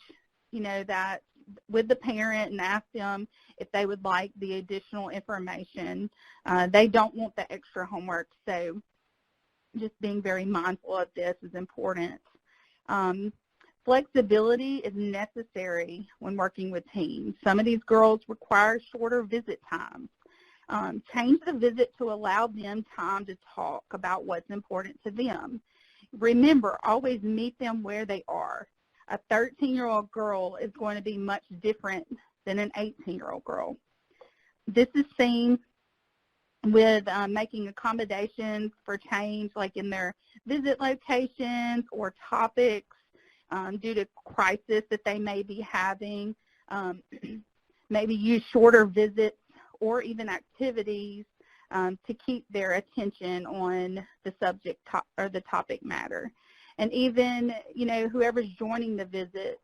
that with the parent and ask them if they would like the additional information. They don't want the extra homework, so just being very mindful of this is important. Flexibility is necessary when working with teens. Some of these girls require shorter visit times. Change the visit to allow them time to talk about what's important to them. Remember, always meet them where they are. A 13-year-old girl is going to be much different than an 18-year-old girl. This is seen with making accommodations for change, like in their visit locations or topics due to crisis that they may be having. Maybe use shorter visits or even activities to keep their attention on the subject or the topic matter. And even, whoever's joining the visit,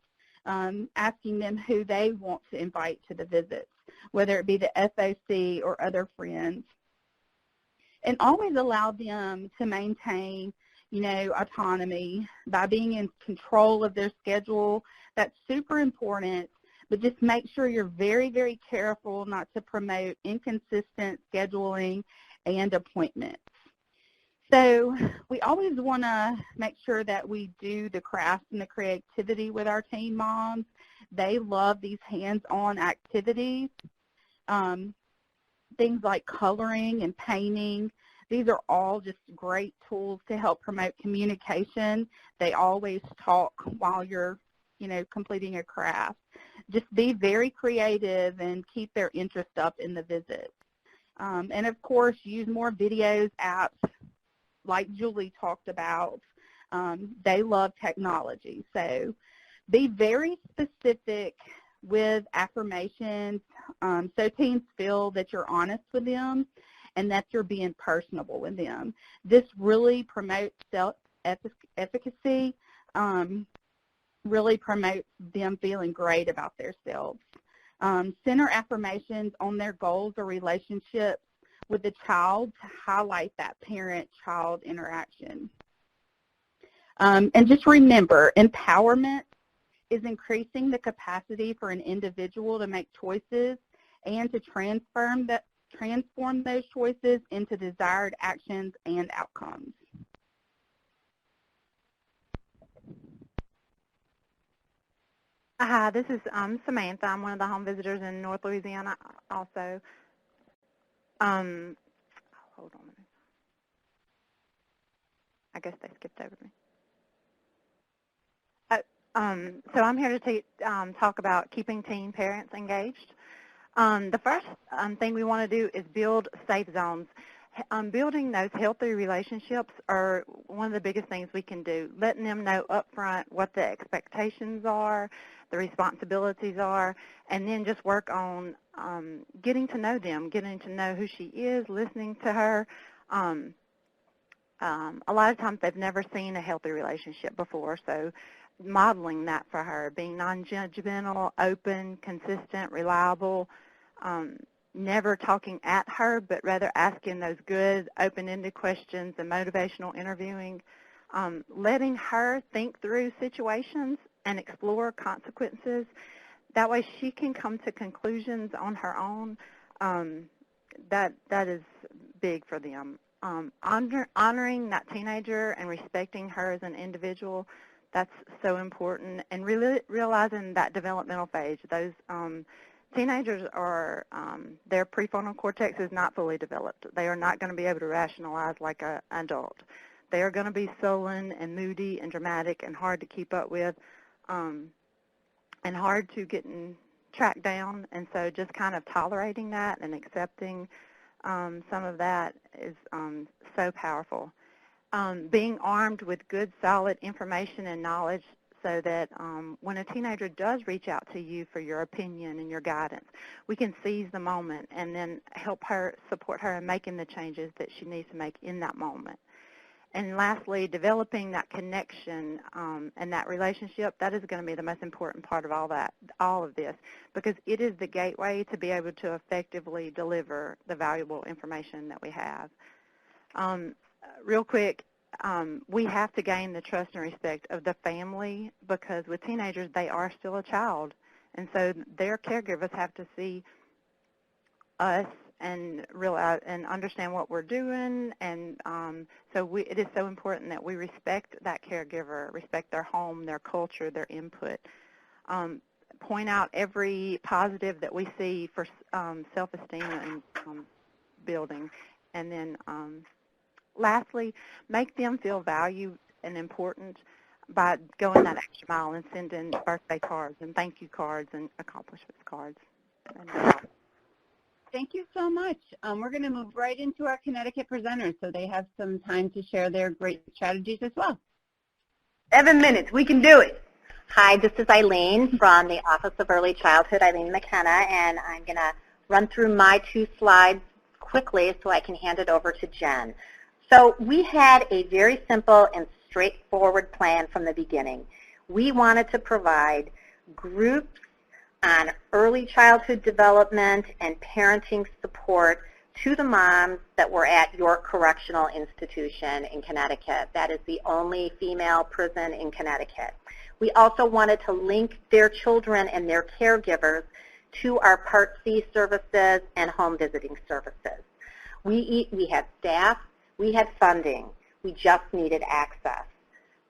asking them who they want to invite to the visits, whether it be the FOC or other friends. And always allow them to maintain, autonomy by being in control of their schedule. That's super important, but just make sure you're very, very careful not to promote inconsistent scheduling and appointments. So we always want to make sure that we do the craft and the creativity with our teen moms. They love these hands-on activities, things like coloring and painting. These are all just great tools to help promote communication. They always talk while you're, completing a craft. Just be very creative and keep their interest up in the visit. And of course, use more videos, apps, like Julie talked about. They love technology. So be very specific with affirmations so teens feel that you're honest with them and that you're being personable with them. This really promotes self-efficacy, really promotes them feeling great about themselves. Center affirmations on their goals or relationships with the child to highlight that parent-child interaction. And just remember, empowerment is increasing the capacity for an individual to make choices and to transform those choices into desired actions and outcomes. Hi, this is Samantha. I'm one of the home visitors in North Louisiana also. Hold on a minute. I guess they skipped over me. So I'm here to talk about keeping teen parents engaged. The first thing we want to do is build safe zones. Building those healthy relationships are one of the biggest things we can do, letting them know up front what the expectations are, the responsibilities are, and then just work on getting to know them, getting to know who she is, listening to her. A lot of times they've never seen a healthy relationship before, so modeling that for her, being non-judgmental, open, consistent, reliable, never talking at her, but rather asking those good, open-ended questions and motivational interviewing, letting her think through situations and explore consequences. That way she can come to conclusions on her own. That is big for them. Honoring that teenager and respecting her as an individual, that's so important, and really realizing that developmental phase. Those teenagers are, their prefrontal cortex is not fully developed. They are not going to be able to rationalize like an adult. They are going to be sullen and moody and dramatic and hard to keep up with, and hard to get tracked down. And so just kind of tolerating that and accepting some of that is so powerful. Being armed with good, solid information and knowledge so that when a teenager does reach out to you for your opinion and your guidance, we can seize the moment and then help her, support her in making the changes that she needs to make in that moment. And lastly, developing that connection and that relationship, that is going to be the most important part of all of this, because it is the gateway to be able to effectively deliver the valuable information that we have. Real quick, we have to gain the trust and respect of the family, because with teenagers, they are still a child. And so their caregivers have to see us and realize and understand what we're doing. And it is so important that we respect that caregiver, respect their home, their culture, their input. Point out every positive that we see for self-esteem and building. And then lastly, make them feel valued and important by going that extra mile and sending birthday cards and thank you cards and accomplishments cards. Thank you so much. We're going to move right into our Connecticut presenters so they have some time to share their great strategies as well. 7 minutes. We can do it. Hi, this is Eileen from the Office of Early Childhood, Eileen McKenna, and I'm going to run through my 2 slides quickly so I can hand it over to Jen. So we had a very simple and straightforward plan from the beginning. We wanted to provide groups on early childhood development and parenting support to the moms that were at York Correctional Institution in Connecticut. That is the only female prison in Connecticut. We also wanted to link their children and their caregivers to our Part C services and home visiting services. We had staff, we had funding, we just needed access.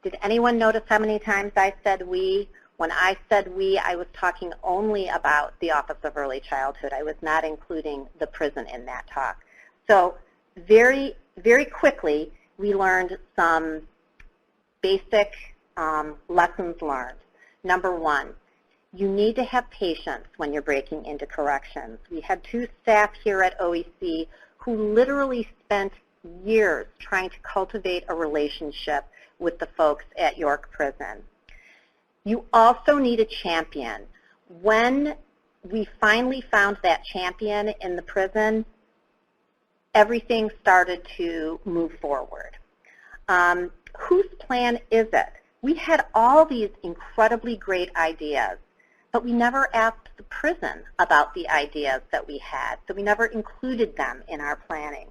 Did anyone notice how many times I said we? When I said we, I was talking only about the Office of Early Childhood. I was not including the prison in that talk. So very, very quickly, we learned some basic lessons learned. Number 1, you need to have patience when you're breaking into corrections. We had 2 staff here at OEC who literally spent years trying to cultivate a relationship with the folks at York Prison. You also need a champion. When we finally found that champion in the prison, everything started to move forward. Whose plan is it? We had all these incredibly great ideas, but we never asked the prison about the ideas that we had, so we never included them in our planning.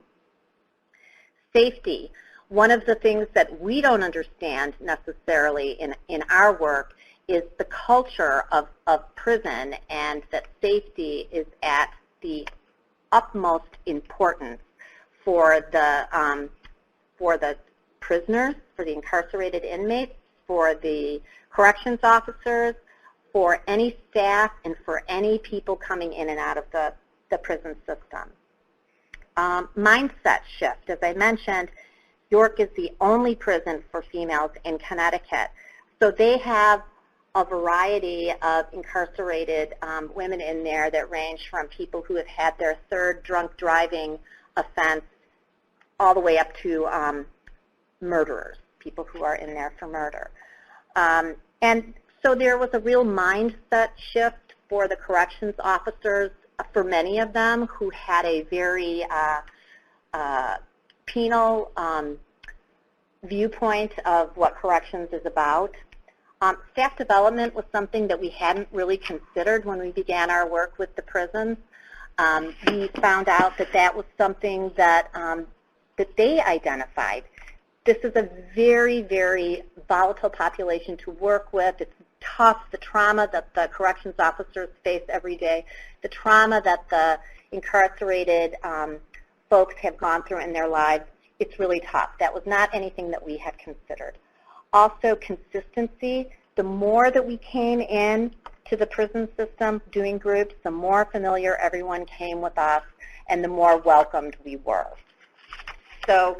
Safety. One of the things that we don't understand necessarily in our work is the culture of prison, and that safety is at the utmost importance for the prisoners, for the incarcerated inmates, for the corrections officers, for any staff, and for any people coming in and out of the prison system. Mindset shift. As I mentioned, York is the only prison for females in Connecticut. So they have a variety of incarcerated women in there that range from people who have had their 3rd drunk driving offense all the way up to murderers, people who are in there for murder. And so there was a real mindset shift for the corrections officers, for many of them who had a very penal viewpoint of what corrections is about. Staff development was something that we hadn't really considered when we began our work with the prisons. We found out that that was something that, that they identified. This is a very, very volatile population to work with. It's tough, the trauma that the corrections officers face every day, the trauma that the incarcerated folks have gone through in their lives. It's really tough. That was not anything that we had considered. Also, consistency. The more that we came in to the prison system doing groups, the more familiar everyone came with us and the more welcomed we were. So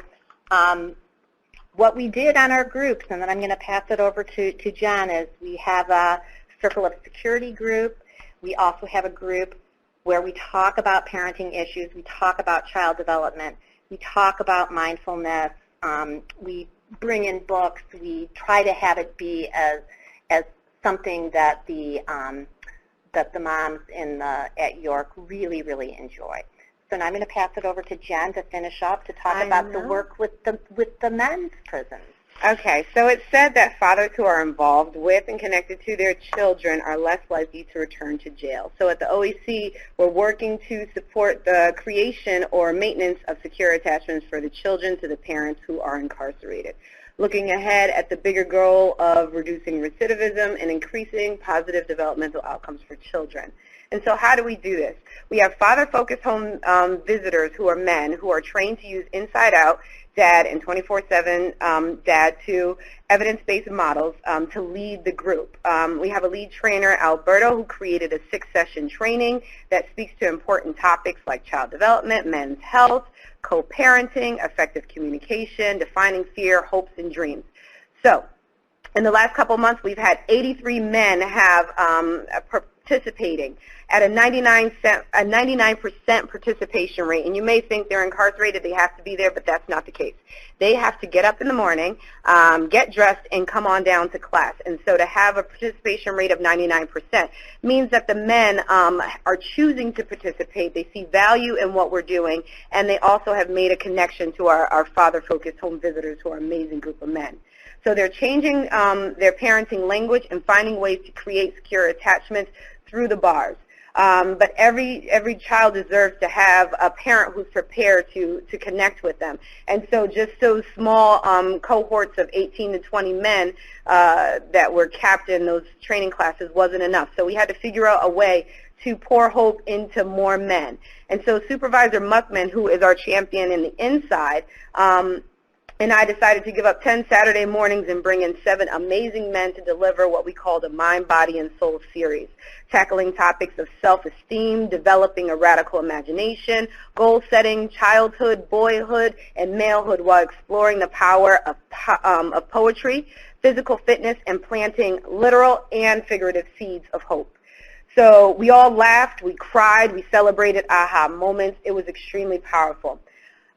what we did on our groups, and then I'm going to pass it over to Jen, is we have a Circle of Security group. We also have a group where we talk about parenting issues. We talk about child development. We talk about mindfulness. We bring in books. We try to have it be as something that the moms at York really, really enjoy. So now I'm going to pass it over to Jen to finish up to talk about the work with the men's prisons. Okay, so it's said that fathers who are involved with and connected to their children are less likely to return to jail. So at the OEC, we're working to support the creation or maintenance of secure attachments for the children to the parents who are incarcerated. looking ahead at the bigger goal of reducing recidivism and increasing positive developmental outcomes for children. And so how do we do this? We have father-focused home visitors who are men who are trained to use inside-out, DAD, and 24/7 DAD to evidence-based models to lead the group. We have a lead trainer, Alberto, who created a 6-session training that speaks to important topics like child development, men's health, co-parenting, effective communication, defining fear, hopes, and dreams. So in the last couple months, we've had 83 men have participating at a 99% participation rate. And you may think they're incarcerated, they have to be there, but that's not the case. They have to get up in the morning, get dressed, and come on down to class. And so to have a participation rate of 99% means that the men are choosing to participate. They see value in what we're doing, and they also have made a connection to our father-focused home visitors, who are an amazing group of men. So they're changing their parenting language and finding ways to create secure attachments through the bars. But every child deserves to have a parent who's prepared to connect with them. And so just those small cohorts of 18 to 20 men that were capped in those training classes wasn't enough. So we had to figure out a way to pour hope into more men. And so Supervisor Muckman, who is our champion in the inside, and I decided to give up 10 Saturday mornings and bring in 7 amazing men to deliver what we call the Mind, Body, and Soul series, tackling topics of self-esteem, developing a radical imagination, goal setting, childhood, boyhood, and malehood, while exploring the power of poetry, physical fitness, and planting literal and figurative seeds of hope. So we all laughed, we cried, we celebrated aha moments. It was extremely powerful.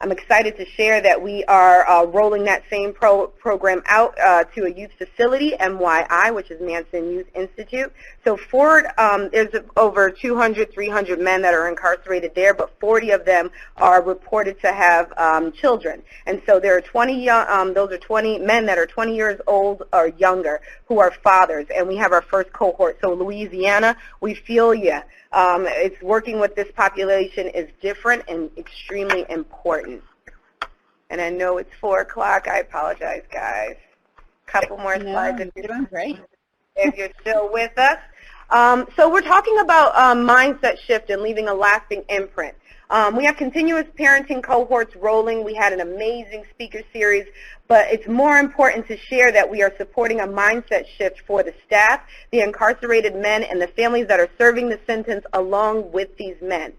I'm excited to share that we are rolling that same program out to a youth facility, MYI, which is Manson Youth Institute. So Ford, there's over 200, 300 men that are incarcerated there, but 40 of them are reported to have children. And so there are 20 those are 20 men that are 20 years old or younger who are fathers, and we have our first cohort. So Louisiana, we feel you. It's working with this population is different and extremely important. And I know it's 4 o'clock. I apologize, guys. Couple more slides if you're still with us. So we're talking about mindset shift and leaving a lasting imprint. We have continuous parenting cohorts rolling. We had an amazing speaker series, but it's more important to share that we are supporting a mindset shift for the staff, the incarcerated men, and the families that are serving the sentence along with these men.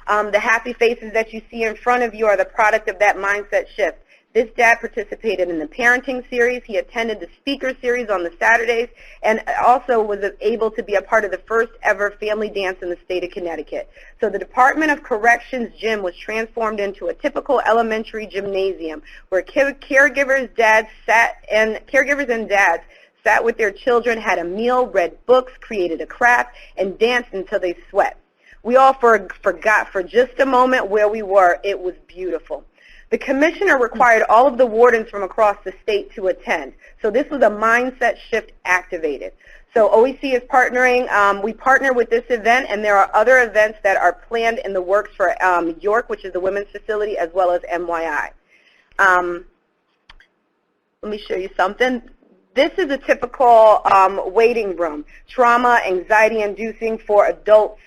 The happy faces that you see in front of you are the product of that mindset shift. This dad participated in the parenting series. He attended the speaker series on the Saturdays, and also was able to be a part of the first ever family dance in the state of Connecticut. So the Department of Corrections gym was transformed into a typical elementary gymnasium where caregivers and dads sat with their children, had a meal, read books, created a craft, and danced until they sweat. We all forgot for just a moment where we were. It was beautiful. The commissioner required all of the wardens from across the state to attend. So this was a mindset shift activated. So OEC is partnering. We partner with this event, and there are other events that are planned in the works for York, which is the women's facility, as well as MYI. Let me show you something. This is a typical waiting room, trauma, anxiety-inducing for adults.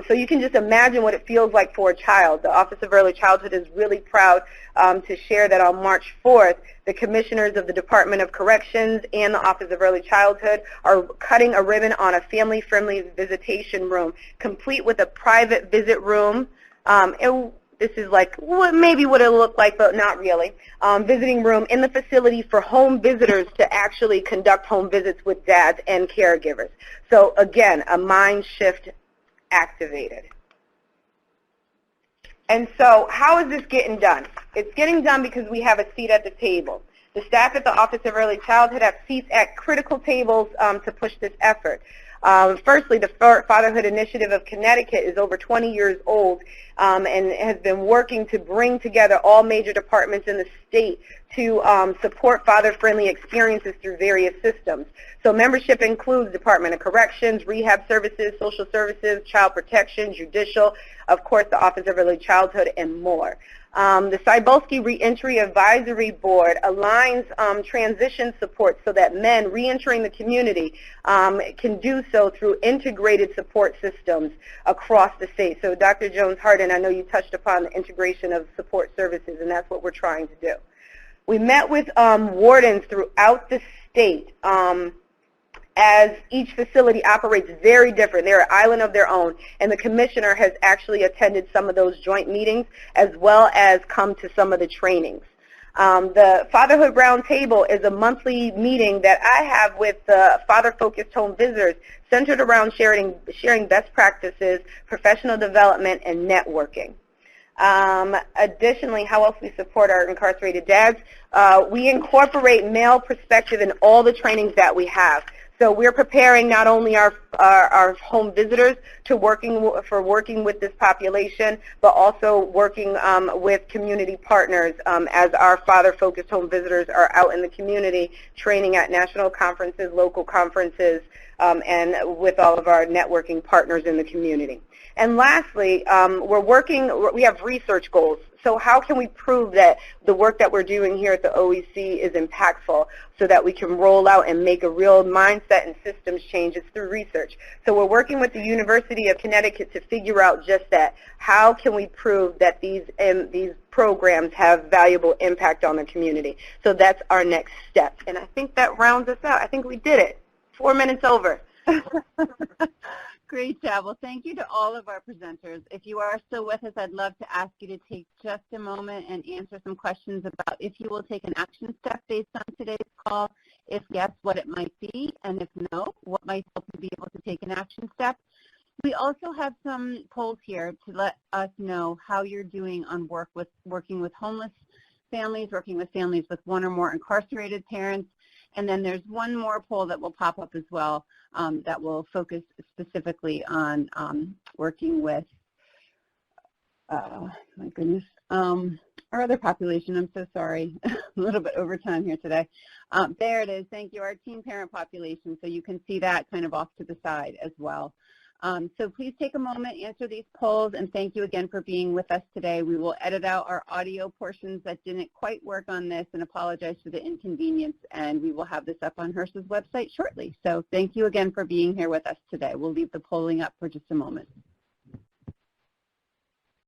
So you can just imagine what it feels like for a child. The Office of Early Childhood is really proud to share that on March 4th, the commissioners of the Department of Corrections and the Office of Early Childhood are cutting a ribbon on a family-friendly visitation room, complete with a private visit room. This is like maybe what it'll look like, but not really. Visiting room in the facility for home visitors to actually conduct home visits with dads and caregivers. So again, a mind shift activated. And so how is this getting done? It's getting done because we have a seat at the table. The staff at the Office of Early Childhood have seats at critical tables to push this effort. Firstly, the Fatherhood Initiative of Connecticut is over 20 years old and has been working to bring together all major departments in the state to support father-friendly experiences through various systems. So membership includes Department of Corrections, Rehab Services, Social Services, Child Protection, Judicial, of course the Office of Early Childhood, and more. The Cybulski Reentry Advisory Board aligns transition support so that men reentering the community can do so through integrated support systems across the state. So Dr. Jones-Harden, I know you touched upon the integration of support services, and that's what we're trying to do. We met with wardens throughout the state as each facility operates very different. They're an island of their own, and the commissioner has actually attended some of those joint meetings as well as come to some of the trainings. The Fatherhood Roundtable is a monthly meeting that I have with the father-focused home visitors centered around sharing best practices, professional development, and networking. Additionally, how else we support our incarcerated dads? We incorporate male perspective in all the trainings that we have. So we're preparing not only our home visitors to working with this population, but also working with community partners as our father-focused home visitors are out in the community training at national conferences, local conferences, and with all of our networking partners in the community. And lastly, we have research goals. So how can we prove that the work that we're doing here at the OEC is impactful so that we can roll out and make a real mindset and systems changes through research? So we're working with the University of Connecticut to figure out just that. How can we prove that these programs have valuable impact on the community? So that's our next step. And I think that rounds us out. I think we did it. 4 minutes over. Great job. Well, thank you to all of our presenters. If you are still with us, I'd love to ask you to take just a moment and answer some questions about if you will take an action step based on today's call. If yes, what it might be, and if no, what might help you be able to take an action step. We also have some polls here to let us know how you're doing on working with homeless families, working with families with one or more incarcerated parents. And then there's one more poll that will pop up as well that will focus specifically on working with, my goodness, our other population. I'm so sorry, a little bit over time here today. There it is. Thank you. Our teen parent population. So you can see that kind of off to the side as well. So please take a moment, answer these polls, and thank you again for being with us today. We will edit out our audio portions that didn't quite work on this and apologize for the inconvenience, and we will have this up on HRSA's website shortly. So thank you again for being here with us today. We'll leave the polling up for just a moment.